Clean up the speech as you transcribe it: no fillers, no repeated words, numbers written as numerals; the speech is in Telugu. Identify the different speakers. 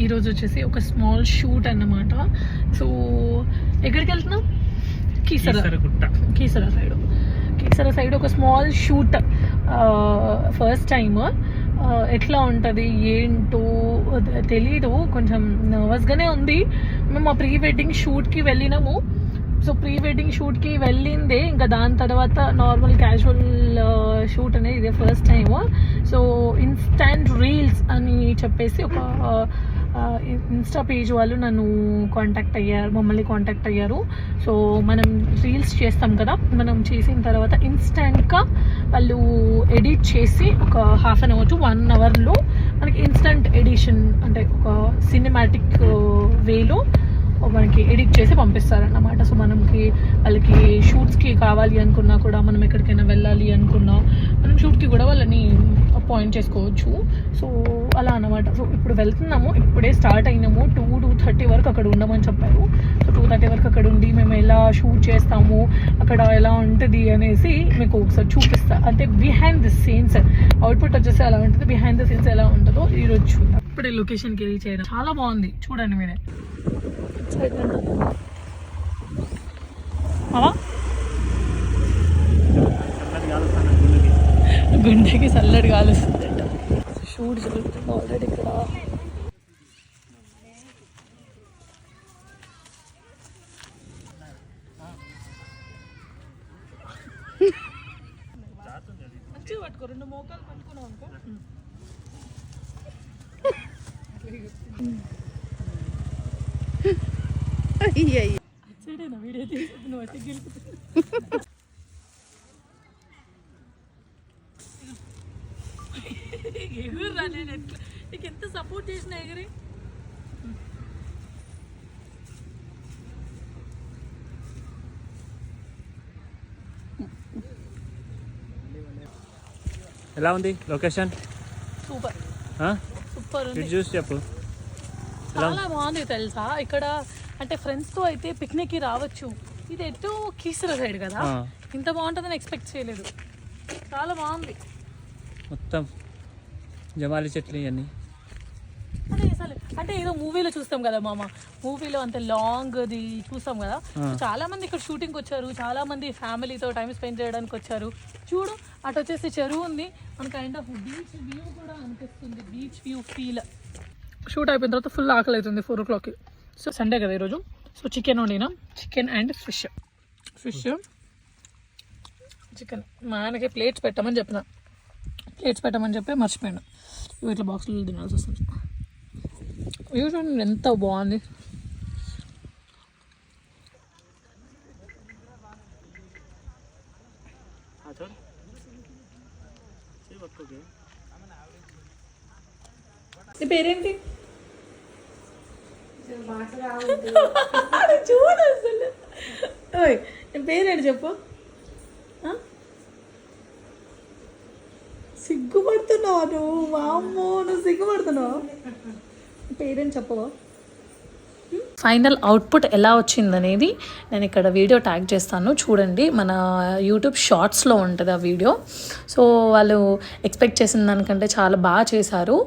Speaker 1: ఈరోజు వచ్చేసి ఒక స్మాల్ షూట్ అన్నమాట. సో ఎక్కడికి వెళ్తున్నాం? కీసర సైడ్ ఒక స్మాల్ షూట్. ఫస్ట్ టైమ్ ఎట్లా ఉంటుంది ఏంటో తెలీదు, కొంచెం నర్వస్గానే ఉంది. మేము ఆ ప్రీ వెడ్డింగ్ షూట్కి వెళ్ళినాము. సో ప్రీ వెడ్డింగ్ షూట్కి వెళ్ళిందే, ఇంకా దాని తర్వాత నార్మల్ క్యాజువల్ షూట్ అనేది ఇదే first time. So instant reels అని చెప్పేసి ఒక ఇన్స్టా పేజ్ వాళ్ళు మమ్మల్ని కాంటాక్ట్ అయ్యారు. సో మనం రీల్స్ చేస్తాం కదా, మనం చేసిన తర్వాత ఇన్స్టాంట్గా వాళ్ళు ఎడిట్ చేసి ఒక హాఫ్ అన్ అవర్ టు 1 అవర్లో మనకి ఇన్స్టంట్ ఎడిషన్ అంటే ఒక సినిమాటిక్ వేలో మనకి ఎడిట్ చేసి పంపిస్తారన్నమాట. సో వాళ్ళకి షూట్స్కి కావాలి అనుకున్నా కూడా, మనం ఎక్కడికైనా వెళ్ళాలి అనుకున్నా మనం షూట్కి కూడా వాళ్ళని అపాయింట్ చేసుకోవచ్చు. సో అలా అన్నమాట. సో ఇప్పుడు వెళ్తున్నాము, ఇప్పుడే స్టార్ట్ అయినాము. 2:30 వరకు అక్కడ ఉండమని చెప్పారు. సో 2:30 వరకు అక్కడ ఉండి మేము ఎలా షూట్ చేస్తాము, అక్కడ ఎలా ఉంటుంది అనేసి మీకు ఒకసారి చూపిస్తా. అంటే బిహైండ్ ది సీన్స్ అవుట్పుట్ వచ్చేసి ఎలా ఉంటుంది, బిహైండ్ ది సీన్స్ ఎలా ఉంటుందో ఈరోజు చూద్దాం. ఇప్పుడే లొకేషన్కి రీచ్ అయ్యారు. చాలా బాగుంది, చూడండి మీరే. గుండెకి చల్లటి గాలి వస్తుందంట. షూట్ జరుగుతుంది ఆల్రెడీ ఇక్కడ. మంచిగా పట్టుకో, 2 మోకాలు పట్టుకున్నావు అనుకో. వీడియో తీసి నువ్వు అట్టి ఎగురురా, నేను ఎట్లా నీకు ఎంత సపోర్ట్ చేసిన ఎగిరి.
Speaker 2: ఎలా ఉంది లొకేషన్?
Speaker 1: సూపర్ ఉంది.
Speaker 2: చూసి చెప్పు.
Speaker 1: చాలా బాగుంది తెలుసా. ఇక్కడ అంటే ఫ్రెండ్స్తో అయితే పిక్నిక్కి రావచ్చు. ఇది ఎటు కీసర సైడ్ కదా, ఇంత బాగుంటుందని ఎక్స్పెక్ట్ చేయలేదు. చాలా బాగుంది.
Speaker 2: మొత్తం జమాలి చెట్లు ఇవన్నీ.
Speaker 1: అంటే ఏదో మూవీలో చూస్తాం కదా మామ, మూవీలో అంత లాంగ్ది చూస్తాం కదా. చాలా మంది ఇక్కడ షూటింగ్కి వచ్చారు, చాలా మంది ఫ్యామిలీతో టైం స్పెండ్ చేయడానికి వచ్చారు. చూడు అటు వచ్చేసి చెరువు ఉంది, మన కైండ్ ఆఫ్ బీచ్ వ్యూ కూడా అనిపిస్తుంది. Beach view feel. షూట్ అయిపోయిన తర్వాత ఫుల్ ఆకలి అవుతుంది 4 o'clockకి. సో సండే కదా ఈరోజు. సో చికెన్ వండినా, చికెన్ అండ్ ఫిష్. చికెన్ మా ఆయనకి ప్లేట్స్ పెట్టమని చెప్పి మర్చిపోయాను. ఇట్లా బాక్సులు తినాల్సి వస్తుంది. చూడండి ఎంత బాగుంది. నీ పేరేంటి? చూడు అసలు. ఓయ్ నీ పేరేంటి చెప్పు. సిగ్గుపడుతున్నావు నువ్వు. వామ్మో, నువ్వు సిగ్గుపడుతున్నావు. పేరెంట్స్ చెప్పవా? ఫైనల్ అవుట్పుట్ ఎలా వచ్చిందనేది నేను ఇక్కడ వీడియో ట్యాగ్ చేస్తాను, చూడండి. మన యూట్యూబ్ షార్ట్స్లో ఉంటుంది ఆ వీడియో. సో వాళ్ళు ఎక్స్పెక్ట్ చేసిన దానికంటే చాలా బాగా చేశారు.